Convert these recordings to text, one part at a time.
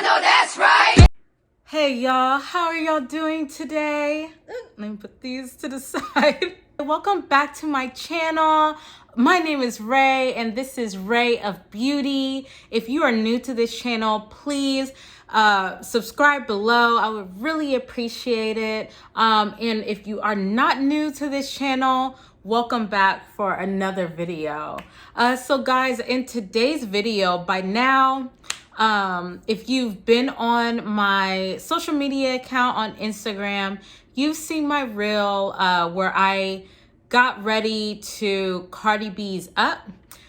I know that's right. Hey y'all, how are y'all doing today? Let me put these to the side. Welcome back to my channel. My name is Ray and this is Ray of Beauty. If you are new to this channel, please subscribe below. I would really appreciate it. And if you are not new to this channel, welcome back for another video. So guys, in today's video, by now, if you've been on my social media account on Instagram, you've seen my reel where I got ready to Cardi B's Up.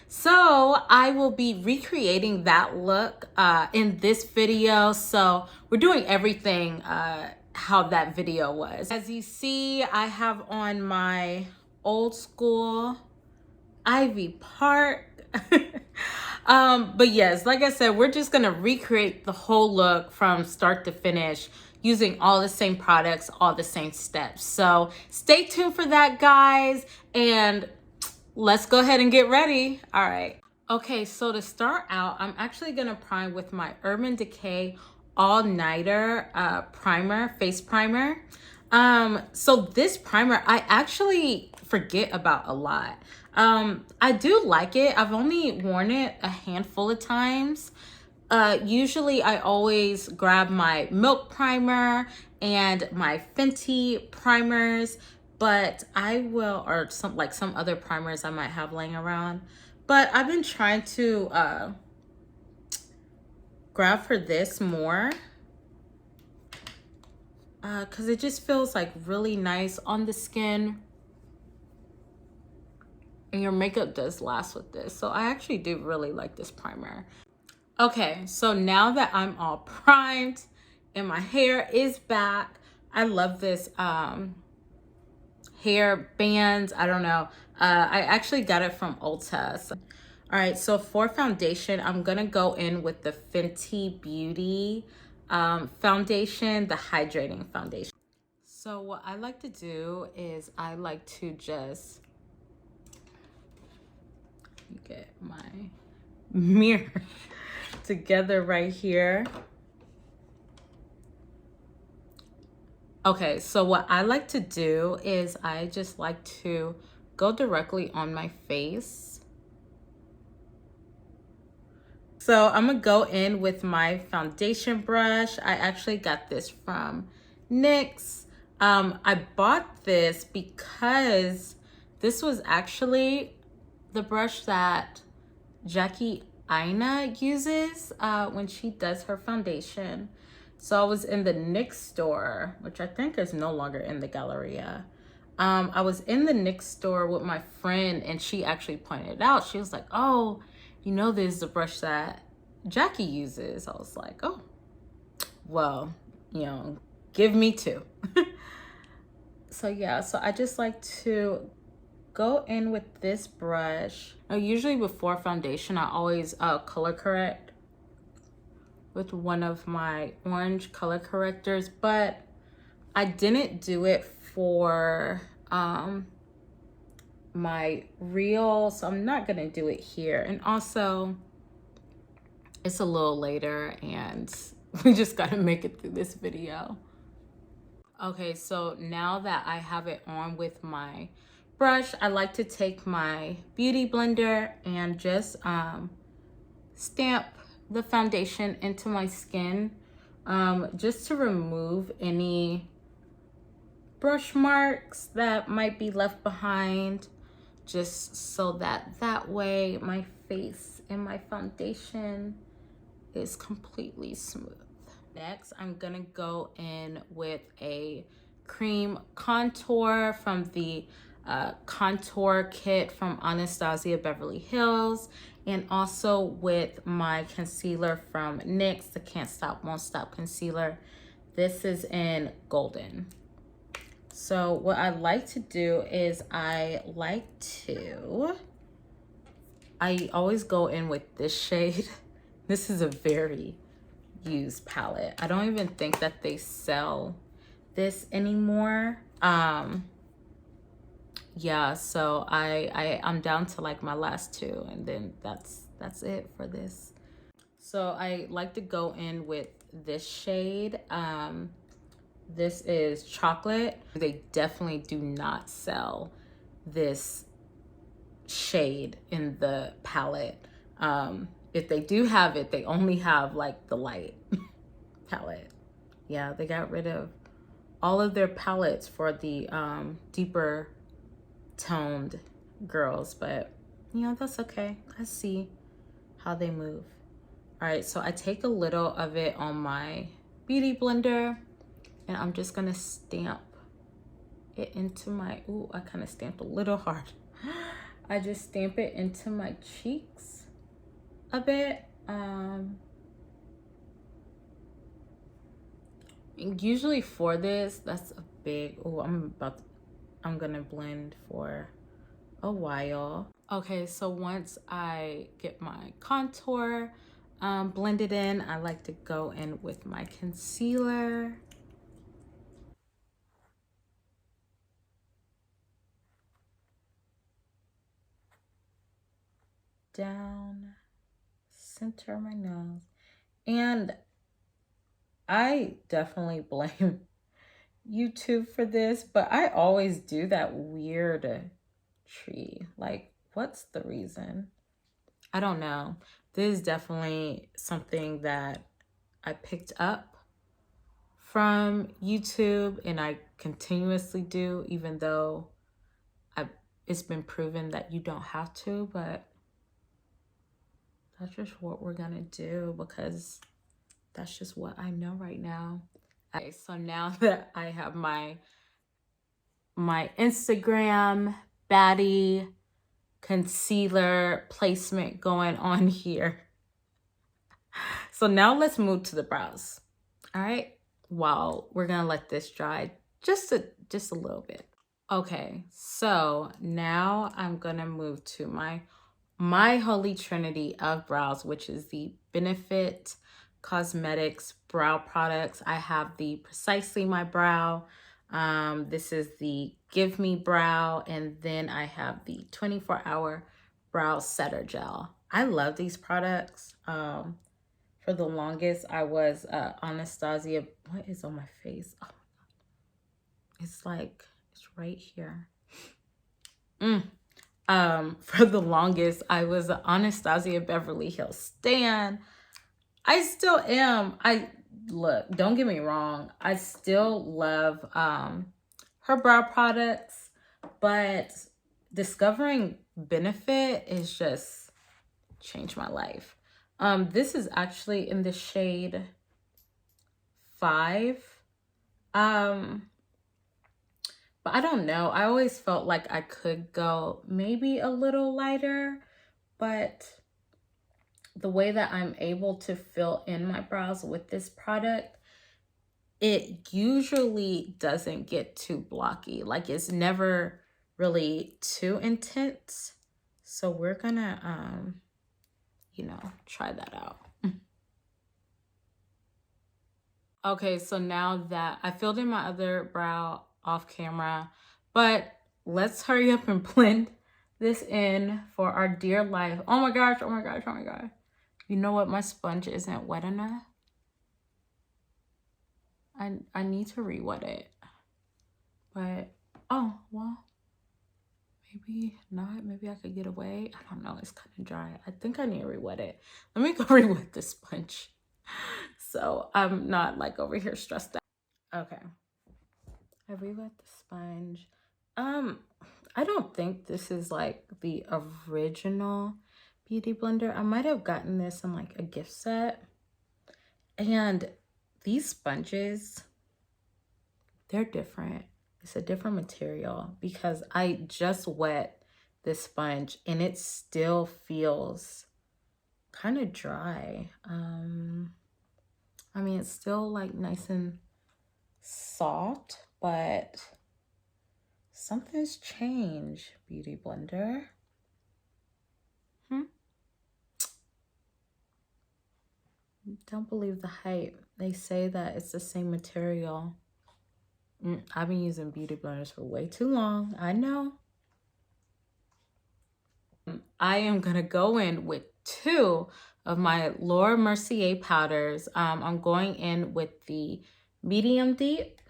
So I will be recreating that look in this video. So we're doing everything how that video was. As you see, I have on my old school Ivy Park. But yes, like I said, we're just gonna recreate the whole look from start to finish using all the same products, all the same steps. So stay tuned for that, guys, and let's go ahead and get ready. All right. Okay, so to start out, I'm actually gonna prime with my Urban Decay All Nighter primer, face primer. So this primer, I actually forget about a lot. I do like it. I've only worn it a handful of times. Usually I always grab my Milk primer and my Fenty primers, but I will, or some other primers I might have laying around. But I've been trying to grab for this more because it just feels like really nice on the skin. And your makeup does last with this. So I actually do really like this primer. Okay, so now that I'm all primed and my hair is back, I love this hair bands. I don't know. I actually got it from Ulta. So, all right, so for foundation, I'm gonna go in with the Fenty Beauty foundation, the hydrating foundation. So what I like to do is I like to just get my mirror together right here. Okay, so what I like to do is I just like to go directly on my face. So I'm gonna go in with my foundation brush. I actually got this from NYX. I bought this because this was actually the brush that Jackie Aina uses when she does her foundation. So I was in the NYX store, which I think is no longer in the Galleria. I was in the NYX store with my friend and she actually pointed it out. She was like, oh, you know, this is the brush that Jackie uses. I was like, oh, well, you know, give me two. So yeah, so I just like to go in with this brush. Now, usually before foundation, I always color correct with one of my orange color correctors, but I didn't do it for my reel, so I'm not gonna do it here. And also, it's a little later and we just gotta make it through this video. Okay, so now that I have it on with my brush, I like to take my beauty blender and just stamp the foundation into my skin just to remove any brush marks that might be left behind, just so that way my face and my foundation is completely smooth. Next, I'm gonna go in with a cream contour from the contour kit from Anastasia Beverly Hills, and also with my concealer from NYX, the Can't Stop Won't Stop concealer. This is in Golden. So what I like to do is I always go in with this shade. This is a very used palette. I don't even think that they sell this anymore. Yeah, so I'm down to like my last two, and then that's it for this. So I like to go in with this shade. This is chocolate. They definitely do not sell this shade in the palette. If they do have it, they only have like the light palette. Yeah, they got rid of all of their palettes for the deeper toned girls, but you know, that's okay. Let's see how they move. All right, so I take a little of it on my beauty blender and I'm just gonna stamp it into my, ooh, I kind of stamped a little hard. I just stamp it into my cheeks a bit. Usually for this, that's a big, oh, I'm gonna blend for a while. Okay, so once I get my contour blended in, I like to go in with my concealer. Down center of my nose. And I definitely blame YouTube for this, but I always do that weird tree. Like, what's the reason? I don't know. This is definitely something that I picked up from YouTube and I continuously do, even though it's been proven that you don't have to, but that's just what we're gonna do because that's just what I know right now. Okay, so now that I have my Instagram baddie concealer placement going on here. So now let's move to the brows. All right, while we're gonna let this dry just a little bit. Okay, so now I'm gonna move to my holy trinity of brows, which is the Benefit Cosmetics brow products. I have the Precisely My Brow. This is the Give Me Brow, and then I have the 24-hour brow setter gel. I love these products. For the longest, I was Anastasia. What is on my face? Oh, it's like, it's right here. For the longest, I was an Anastasia Beverly Hills stan. I still am. Look, don't get me wrong. I still love her brow products, but discovering Benefit is just changed my life. This is actually in the shade 5. But I don't know. I always felt like I could go maybe a little lighter, but the way that I'm able to fill in my brows with this product, it usually doesn't get too blocky. Like, it's never really too intense. So we're gonna, you know, try that out. Okay, so now that I filled in my other brow off camera, but let's hurry up and blend this in for our dear life. Oh my gosh, oh my gosh, oh my gosh. You know what? My sponge isn't wet enough. I need to re-wet it. But, oh, well, maybe not. Maybe I could get away. I don't know. It's kind of dry. I think I need to re-wet it. Let me go re-wet the sponge. So I'm not like over here stressed out. Okay. I re-wet the sponge. I don't think this is like the original beauty blender. I might have gotten this in like a gift set. And these sponges, they're different. It's a different material because I just wet this sponge and it still feels kind of dry. I mean, it's still like nice and soft, but something's changed, beauty blender. Don't believe the hype. They say that it's the same material. I've been using beauty blenders for way too long. I know. I am gonna go in with 2 of my Laura Mercier powders. I'm going in with the medium deep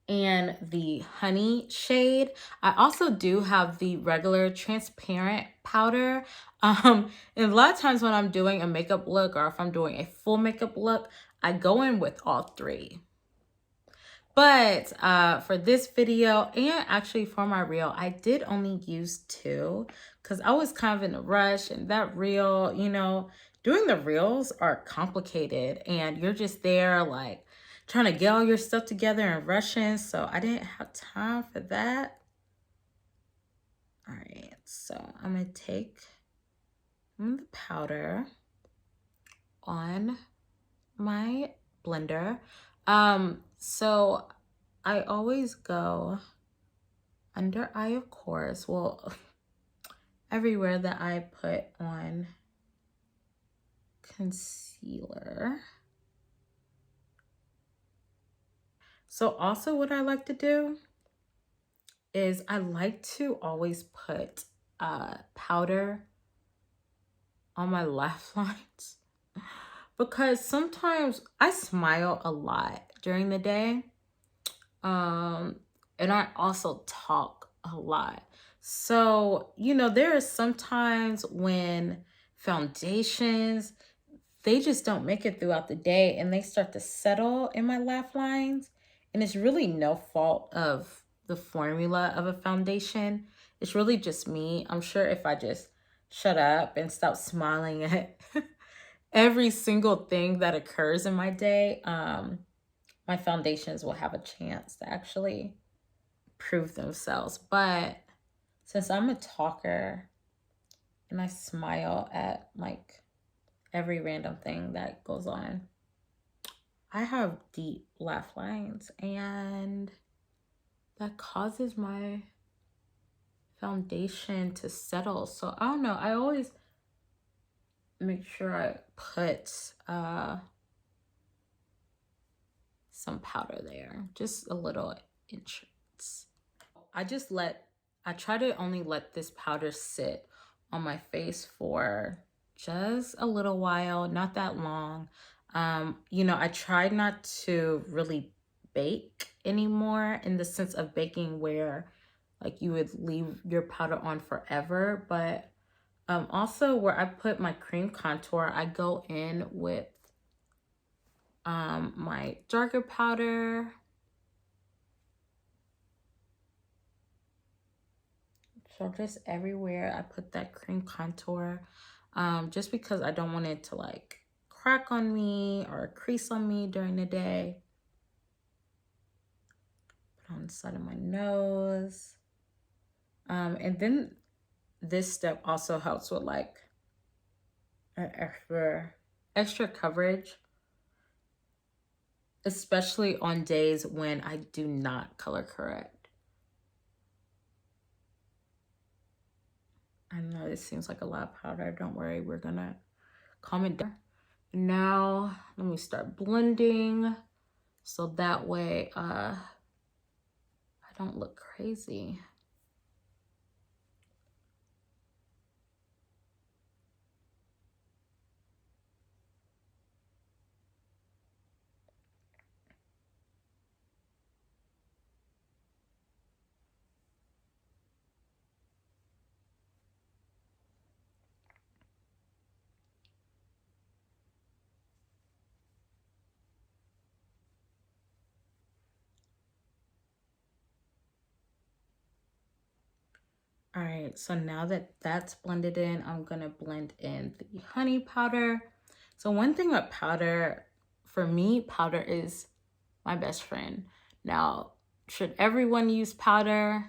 and the honey shade. I also do have the regular transparent powder. And a lot of times when I'm doing a makeup look, or if I'm doing a full makeup look, I go in with all three. But for this video, and actually for my reel, I did only use two because I was kind of in a rush, and that reel, you know, doing the reels are complicated and you're just there like trying to get all your stuff together and rushing. So I didn't have time for that. All right, so I'm gonna take the powder on my blender. So I always go under eye, of course. Well, everywhere that I put on concealer. So also what I like to do is I like to always put powder on my lash lines because sometimes I smile a lot during the day. And I also talk a lot. So, you know, there are some times when foundations, they just don't make it throughout the day and they start to settle in my lash lines. And it's really no fault of the formula of a foundation. It's really just me. I'm sure if I just shut up and stop smiling at every single thing that occurs in my day, my foundations will have a chance to actually prove themselves. But since I'm a talker and I smile at like every random thing that goes on, I have deep lash lines and that causes my foundation to settle. So I don't know, I always make sure I put some powder there, just a little entrance. I try to only let this powder sit on my face for just a little while, not that long. You know, I try not to really bake anymore, in the sense of baking where like you would leave your powder on forever, but also where I put my cream contour, I go in with my darker powder. So just everywhere I put that cream contour, just because I don't want it to like crack on me or crease on me during the day. Put on the side of my nose. And then this step also helps with like an extra coverage, especially on days when I do not color correct. I know this seems like a lot of powder. Don't worry, we're gonna calm it down. Now, let me start blending so that way I don't look crazy. All right, so now that that's blended in, I'm gonna blend in the honey powder. So one thing about powder, for me, powder is my best friend. Now, should everyone use powder?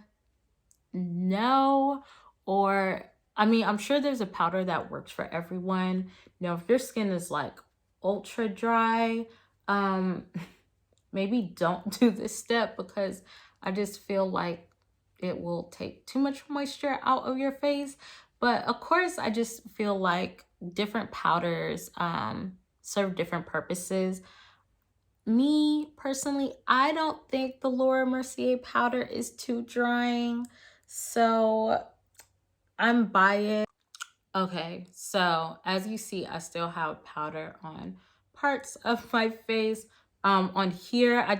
No. Or, I mean, I'm sure there's a powder that works for everyone. Now, if your skin is like ultra dry, maybe don't do this step, because I just feel like it will take too much moisture out of your face. But of course, I just feel like different powders serve different purposes. Me personally, I don't think the Laura Mercier powder is too drying, so I'm biased. Okay, so as you see, I still have powder on parts of my face. On here, I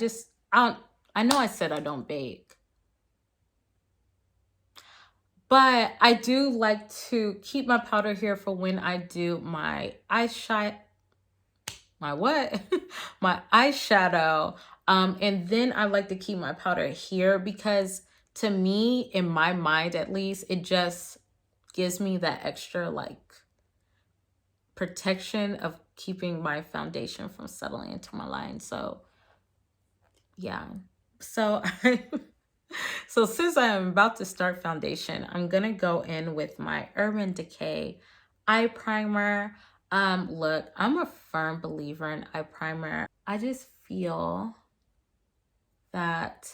know I said I don't bake, but I do like to keep my powder here for when I do my eyeshadow, my what? My eyeshadow. And then I like to keep my powder here because to me, in my mind at least, it just gives me that extra like protection of keeping my foundation from settling into my line. So yeah. So so since I am about to start foundation, I'm gonna go in with my Urban Decay eye primer. Look, I'm a firm believer in eye primer. I just feel that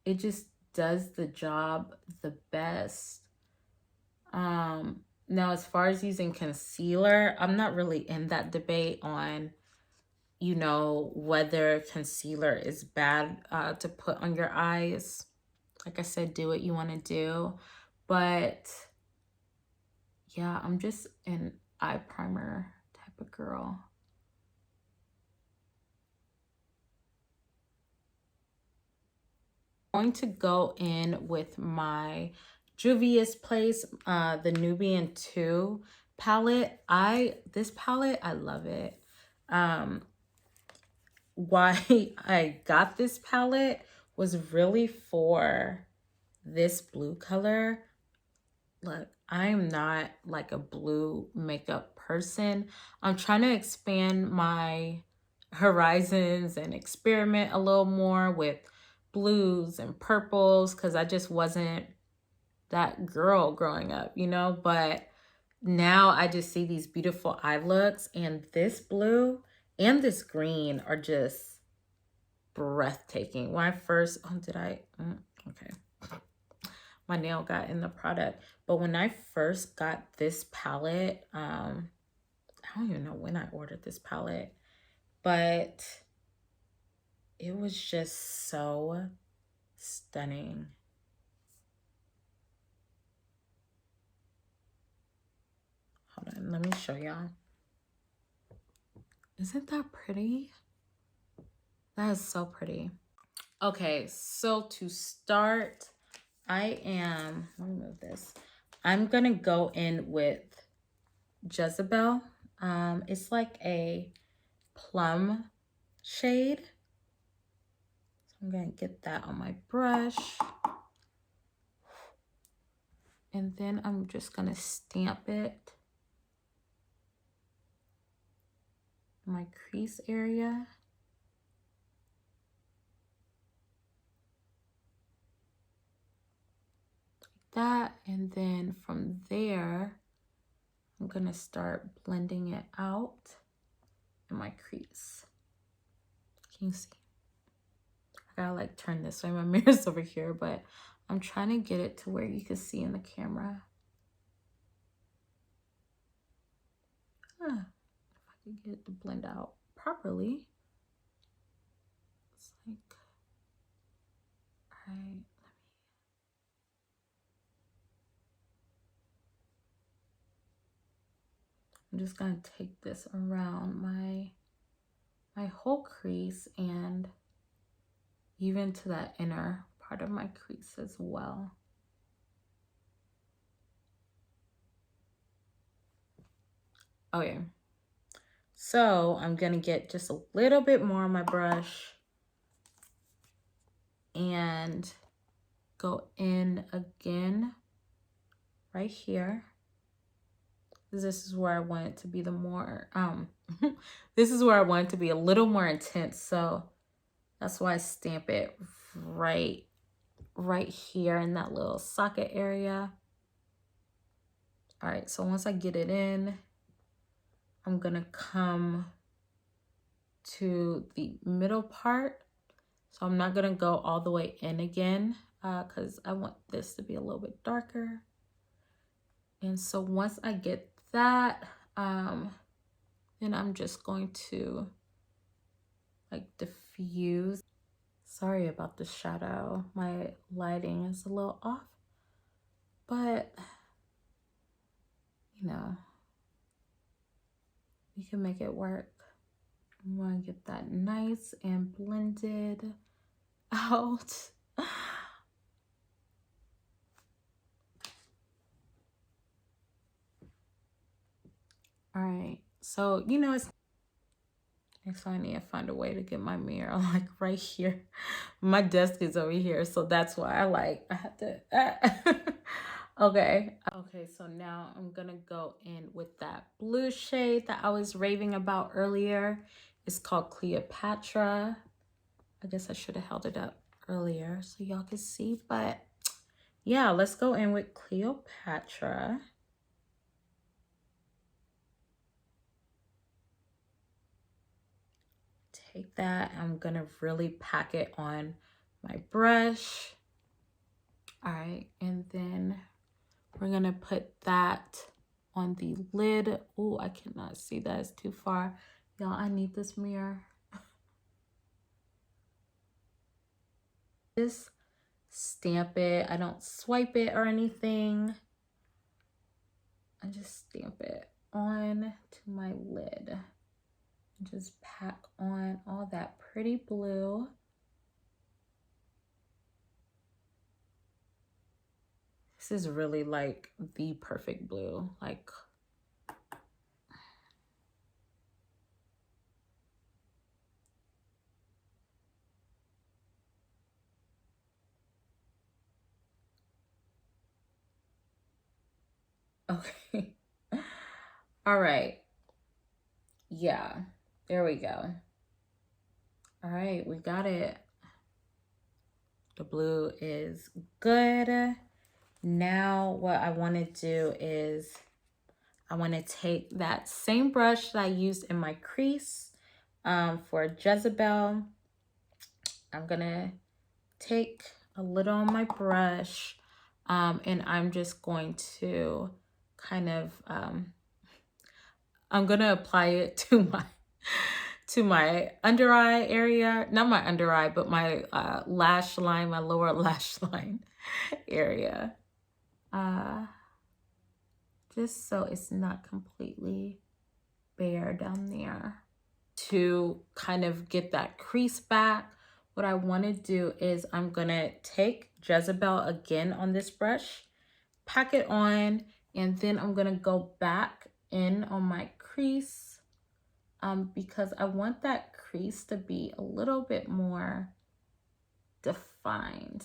it just does the job the best. Now as far as using concealer, I'm not really in that debate on, you know, whether concealer is bad to put on your eyes. Like I said, do what you want to do. But yeah, I'm just an eye primer type of girl. I'm going to go in with my Juvia's Place, the Nubian 2 palette. This palette, I love it. Why I got this palette was really for this blue color. Look, I'm not like a blue makeup person. I'm trying to expand my horizons and experiment a little more with blues and purples because I just wasn't that girl growing up, you know? But now I just see these beautiful eye looks, and this blue and this green are just breathtaking. When I first, okay. My nail got in the product. But when I first got this palette, I don't even know when I ordered this palette, but it was just so stunning. Hold on, let me show y'all. Isn't that pretty? That is so pretty. Okay, so to start, let me move this. I'm gonna go in with Jezebel. It's like a plum shade. So I'm gonna get that on my brush. And then I'm just gonna stamp it in my crease area. That, and then from there I'm gonna start blending it out in my crease. Can you see? I gotta like turn this way, my mirror's over here, but I'm trying to get it to where you can see in the camera. If I can get it to blend out properly. It's like, all right. I'm just gonna take this around my whole crease and even to that inner part of my crease as well. Okay, so I'm gonna get just a little bit more on my brush and go in again right here. This is where I want it to be the more, this is where I want it to be a little more intense. So that's why I stamp it right here in that little socket area. All right, so once I get it in, I'm gonna come to the middle part. So I'm not gonna go all the way in again because I want this to be a little bit darker. And so once I get that, then I'm just going to like diffuse. Sorry about the shadow. My lighting is a little off, but you know, we can make it work. I'm gonna get that nice and blended out. All right, so you know, it's next I need to find a way to get my mirror like right here. My desk is over here, so that's why I have to okay. Okay, so now I'm gonna go in with that blue shade that I was raving about earlier. It's called Cleopatra. I guess I should have held it up earlier so y'all can see, but yeah, let's go in with Cleopatra. Take that, I'm gonna really pack it on my brush. All right, and then we're gonna put that on the lid. Oh, I cannot see that, it's too far. Y'all, I need this mirror. Just stamp it. I don't swipe it or anything. I just stamp it on to my lid. Just pack on all that pretty blue. This is really like the perfect blue. Like, okay. All right. Yeah, there we go. All right, we got it. The blue is good. Now what I want to do is I want to take that same brush that I used in my crease for Jezebel. I'm going to take a little on my brush and I'm just going to kind of, I'm going to apply it to my under eye area, not my under eye, but my lash line, my lower lash line area. Just so it's not completely bare down there. To kind of get that crease back, what I want to do is I'm going to take Jezebel again on this brush, pack it on, and then I'm going to go back in on my crease because I want that crease to be a little bit more defined.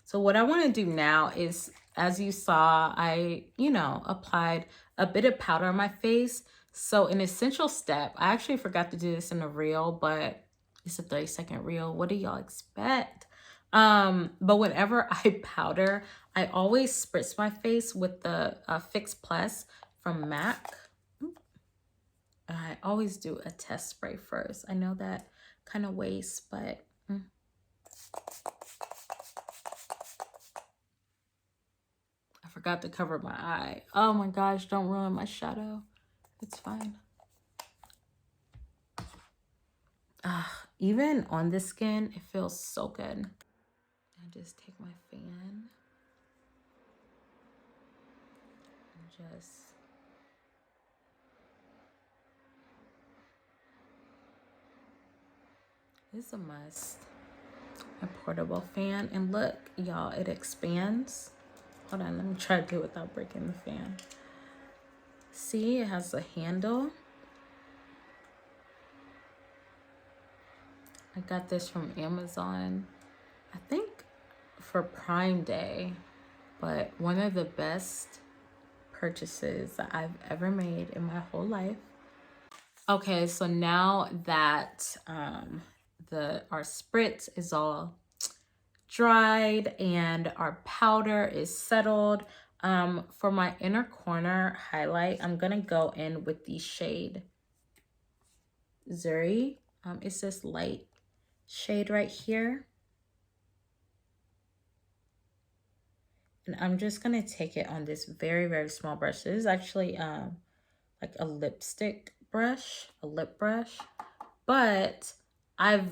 So what I want to do now is, as you saw, I, applied a bit of powder on my face. So an essential step, I actually forgot to do this in a reel, but it's a 30-second reel. What do y'all expect? But whenever I powder, I always spritz my face with the Fix Plus from MAC. I always do a test spray first. I know that kind of wastes, but I forgot to cover my eye. Oh my gosh, don't ruin my shadow. It's fine. Even on the skin, it feels so good. I just take my fan and just it's a must. A portable fan, and look, y'all, it expands. Hold on, let me try to do it without breaking the fan. See, it has a handle. I got this from Amazon, I think for Prime Day, but one of the best purchases that I've ever made in my whole life. Okay, so now that our spritz is all dried and our powder is settled, for my inner corner highlight, I'm gonna go in with the shade Zuri. It's this light shade right here. And I'm just gonna take it on this very, very small brush. This is actually like a lipstick brush, a lip brush, but I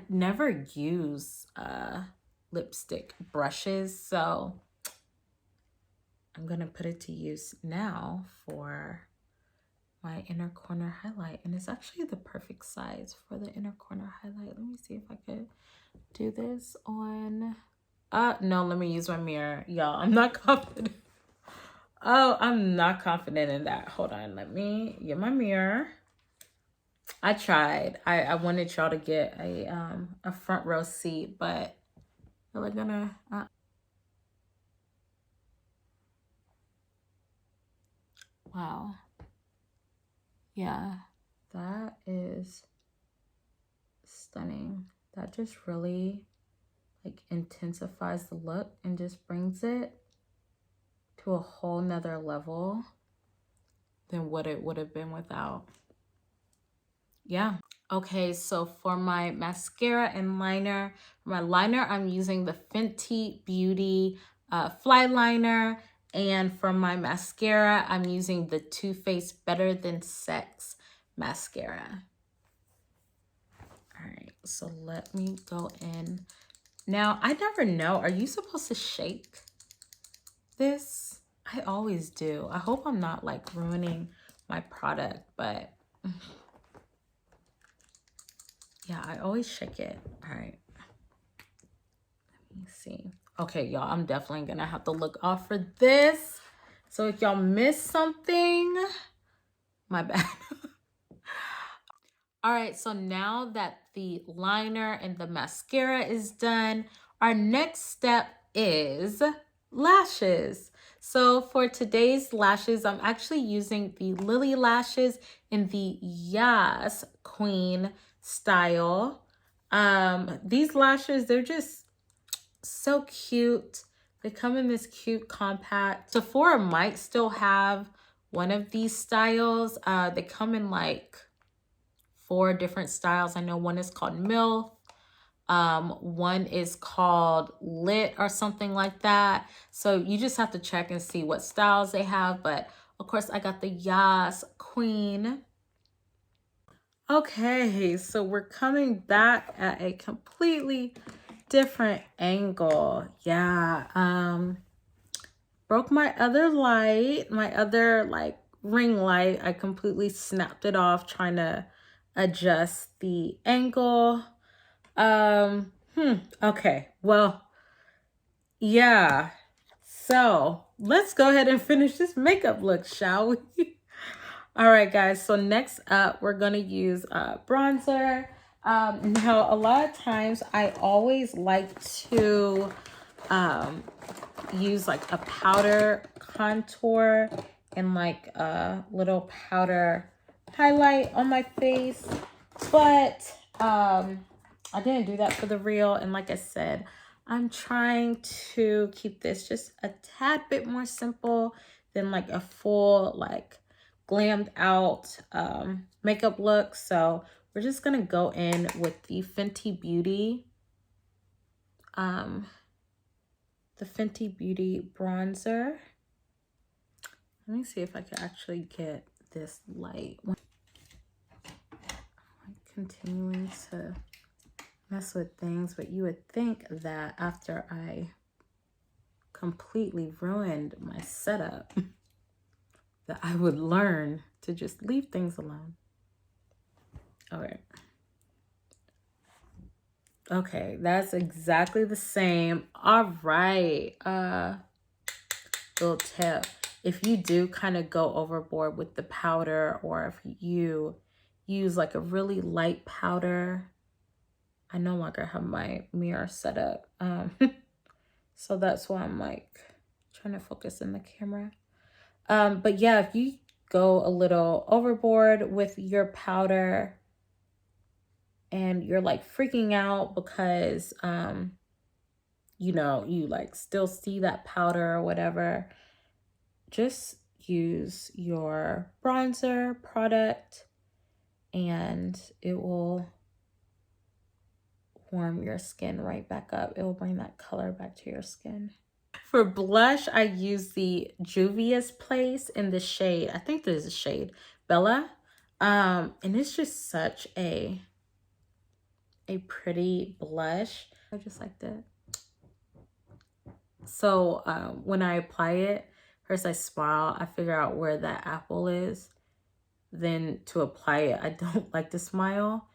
never use lipstick brushes, so I'm gonna put it to use now for my inner corner highlight. And it's actually the perfect size for the inner corner highlight. Let me see if I could do this on, no, let me use my mirror. Y'all, I'm not confident. Oh, I'm not confident in that. Hold on, let me get my mirror. I tried. I wanted y'all to get a front row seat, but we're gonna, wow. Yeah, that is stunning. That just really like intensifies the look and just brings it to a whole nother level than what it would have been without. Yeah. Okay, so for my mascara and liner, for my liner, I'm using the Fenty Beauty Fly Liner. And for my mascara, I'm using the Too Faced Better Than Sex mascara. All right, so let me go in. Now, I never know, are you supposed to shake this? I always do. I hope I'm not like ruining my product, but yeah, I always shake it. All right. Let me see. Okay, y'all, I'm definitely gonna have to look off for this. So if y'all miss something, my bad. All right, so now that the liner and the mascara is done, our next step is lashes. So for today's lashes, I'm actually using the Lilly lashes in the Yas Queen style. These lashes, they're just so cute. They come in this cute compact. Sephora might still have one of these styles. They come in like 4 different styles. I know one is called MILF. One is called Lit or something like that. So you just have to check and see what styles they have. But of course, I got the Yas Queen. Okay, so we're coming back at a completely different angle. Yeah, broke my other light, my other like ring light. I completely snapped it off trying to adjust the angle. Okay, well, yeah. So let's go ahead and finish this makeup look, shall we? All right, guys, so next up, we're gonna use bronzer. Now, a lot of times I always like to use like a powder contour and like a little powder highlight on my face, but I didn't do that for the reel. And like I said, I'm trying to keep this just a tad bit more simple than like a full like glammed out makeup look. So we're just gonna go in with the Fenty Beauty bronzer. Let me see if I can actually get this light. I'm continuing to mess with things, but you would think that after I completely ruined my setup that I would learn to just leave things alone. All right. Okay, that's exactly the same. All right. Little tip. If you do kind of go overboard with the powder, or if you use like a really light powder, I no longer have my mirror set up. So that's why I'm like trying to focus in the camera. But yeah, if you go a little overboard with your powder and you're like freaking out because, you know, you like still see that powder or whatever, just use your bronzer product and it will warm your skin right back up. It will bring that color back to your skin. For blush, I use the Juvia's Place in the shade, I think this is shade Bella. And it's just such a pretty blush. I just like that. So when I apply it, First I smile, I figure out where that apple is. Then to apply it, I don't like to smile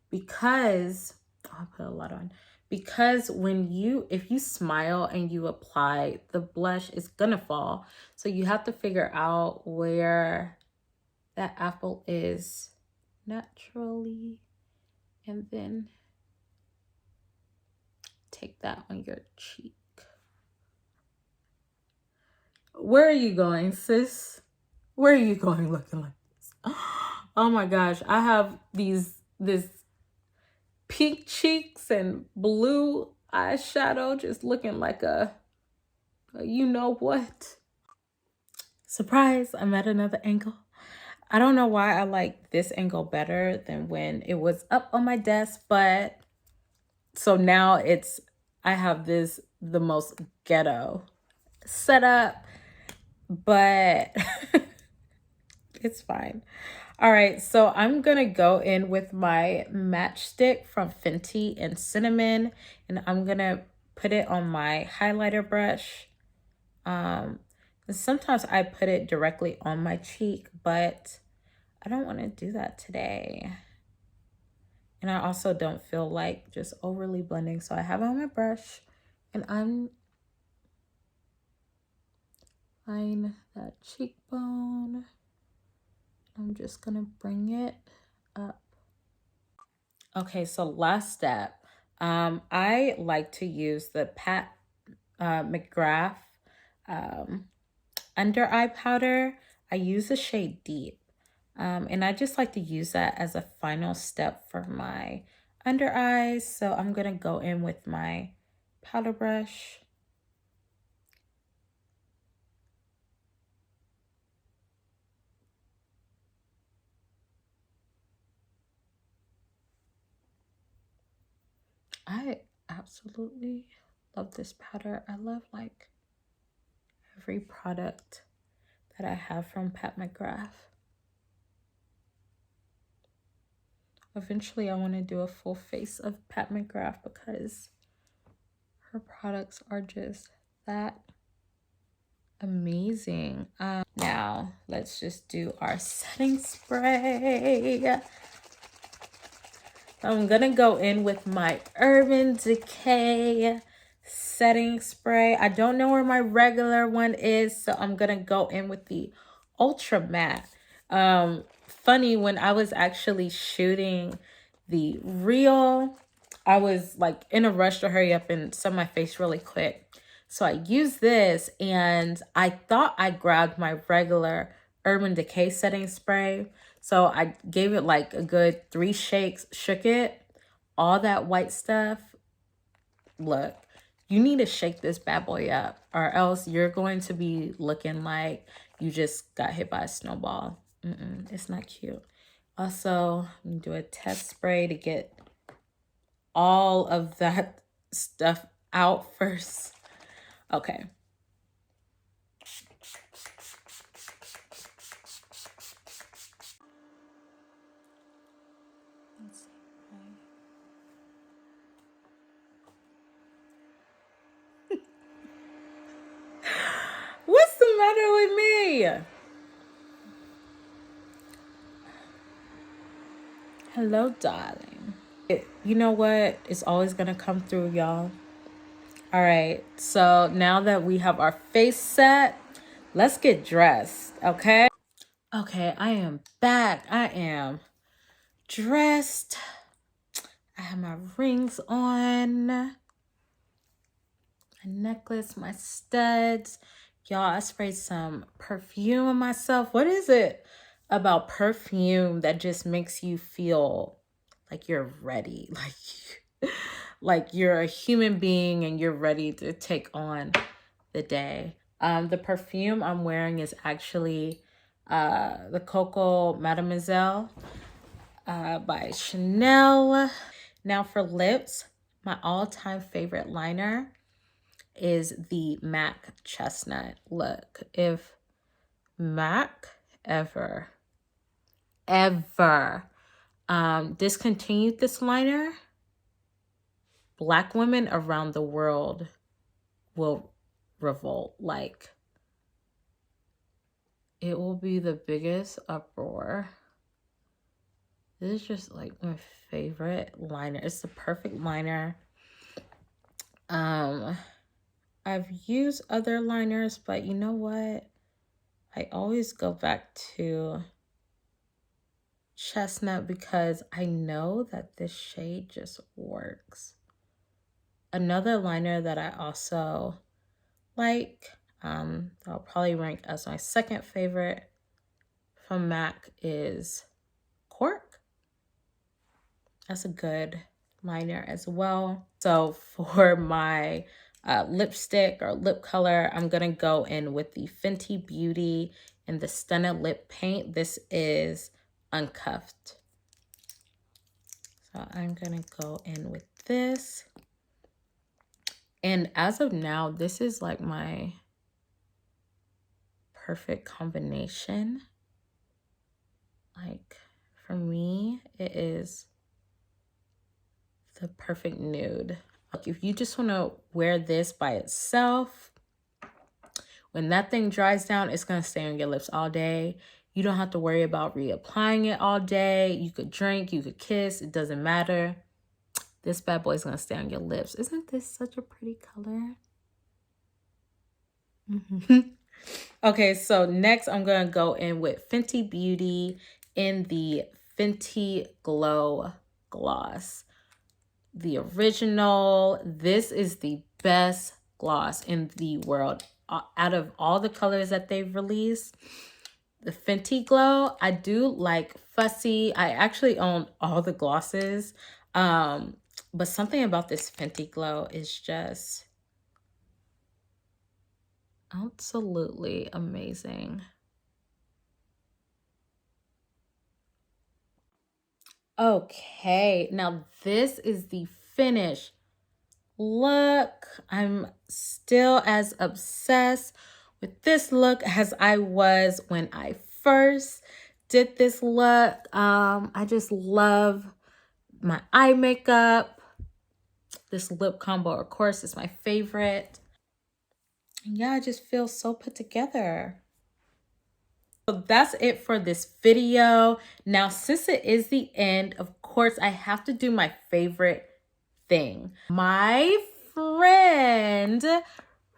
because, oh, I put a lot on. Because if you smile and you apply, the blush is gonna fall. So you have to figure out where that apple is naturally. And then take that on your cheek. Where are you going, sis? Where are you going looking like this? Oh my gosh, I have this pink cheeks and blue eyeshadow just looking like a you know what. Surprise, I'm at another angle. I don't know why I like this angle better than when it was up on my desk, but so now I have the most ghetto setup, but it's fine. All right, so I'm gonna go in with my matchstick from Fenty and Sinamon, and I'm gonna put it on my highlighter brush. And sometimes I put it directly on my cheek, but I don't want to do that today. And I also don't feel like just overly blending, so I have it on my brush, and I'm line that cheekbone. I'm just gonna bring it up. Okay, so last step. I like to use the McGrath under eye powder. I use the shade Deep. And I just like to use that as a final step for my under eyes. So I'm gonna go in with my powder brush. I absolutely love this powder. I love like every product that I have from Pat McGrath. Eventually I want to do a full face of Pat McGrath because her products are just that amazing. Now let's just do our setting spray. I'm gonna go in with my Urban Decay setting spray. I don't know where my regular one is, so I'm gonna go in with the Ultra Matte. Funny, when I was actually shooting the reel, I was like in a rush to hurry up and set my face really quick. So I used this and I thought I grabbed my regular Urban Decay setting spray. So I gave it like a good 3 shakes, shook it, all that white stuff. Look, you need to shake this bad boy up or else you're going to be looking like you just got hit by a snowball. It's not cute. Also, I'm gonna do a test spray to get all of that stuff out first. Okay. What's the matter with me? Hello, darling. You know what? It's always gonna come through, y'all. All right, so now that we have our face set, let's get dressed, okay? Okay, I am back. I am dressed. I have my rings on, my necklace, my studs. Y'all, I sprayed some perfume on myself. What is it about perfume that just makes you feel like you're ready? Like you're a human being and you're ready to take on the day. The perfume I'm wearing is actually the Coco Mademoiselle by Chanel. Now for lips, my all-time favorite liner is the MAC Chestnut. Look, if MAC ever discontinued this liner, Black women around the world will revolt. Like, it will be the biggest uproar. This is just like my favorite liner. It's the perfect liner. I've used other liners, but you know what? I always go back to Chestnut because I know that this shade just works. Another liner that I also like, I'll probably rank as my second favorite from MAC is Cork. That's a good liner as well. So for my lipstick or lip color, I'm gonna go in with the Fenty Beauty in the Stunna Lip Paint. This is Uncuffed. So I'm gonna go in with this. And as of now, this is like my perfect combination. Like for me, it is the perfect nude. Like if you just want to wear this by itself, when that thing dries down, it's going to stay on your lips all day. You don't have to worry about reapplying it all day. You could drink, you could kiss, it doesn't matter. This bad boy is going to stay on your lips. Isn't this such a pretty color? Okay, so next I'm going to go in with Fenty Beauty in the Fenty Glow Gloss. The original. This is the best gloss in the world. Out of all the colors that they've released, the Fenty Glow, I do like Fussy. I actually own all the glosses. But something about this Fenty Glow is just absolutely amazing. Okay, now this is the finished look. I'm still as obsessed with this look as I was when I first did this look. I just love my eye makeup. This lip combo, of course, is my favorite. And yeah, I just feel so put together. So that's it for this video. Now, since it is the end, of course, I have to do my favorite thing. My friend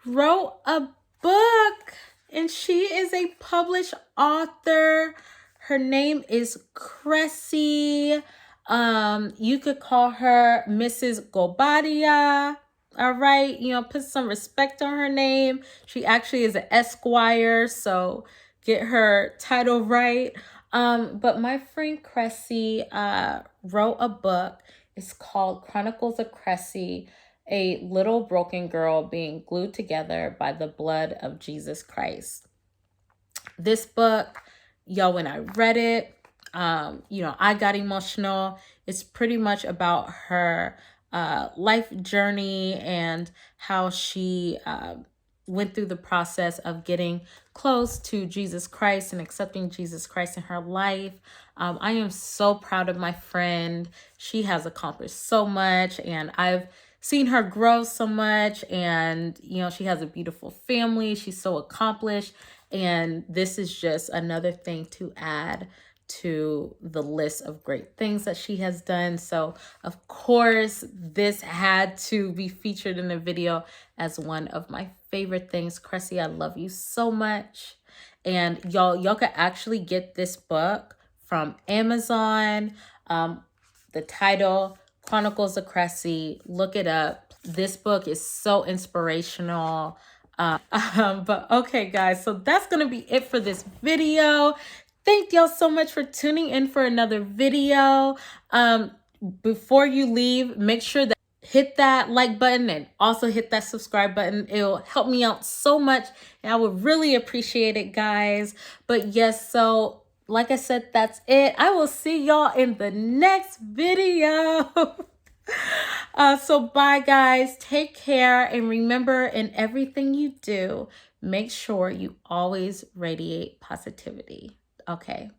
wrote a book and she is a published author. Her name is Cressy. You could call her Mrs. Gobadia. All right, you know, put some respect on her name. She actually is an Esquire, so get her title right. But my friend Cressy wrote a book. It's called Chronicles of Cressy, a little broken girl being glued together by the blood of Jesus Christ. This book, y'all, when I read it, you know, I got emotional. It's pretty much about her life journey and how she went through the process of getting close to Jesus Christ and accepting Jesus Christ in her life. I am so proud of my friend. She has accomplished so much and I've seen her grow so much, and you know, she has a beautiful family. She's so accomplished, and this is just another thing to add to the list of great things that she has done. So of course, this had to be featured in the video as one of my favorite things. Cressy, I love you so much. And y'all could actually get this book from Amazon. The title, Chronicles of Cressy, look it up. This book is so inspirational. But okay, guys, so that's gonna be it for this video. Thank y'all so much for tuning in for another video. Before you leave, make sure that hit that like button and also hit that subscribe button. It'll help me out so much and I would really appreciate it, guys. But yes, so like I said, that's it. I will see y'all in the next video. So bye, guys. Take care. And remember, in everything you do, make sure you always radiate positivity. Okay.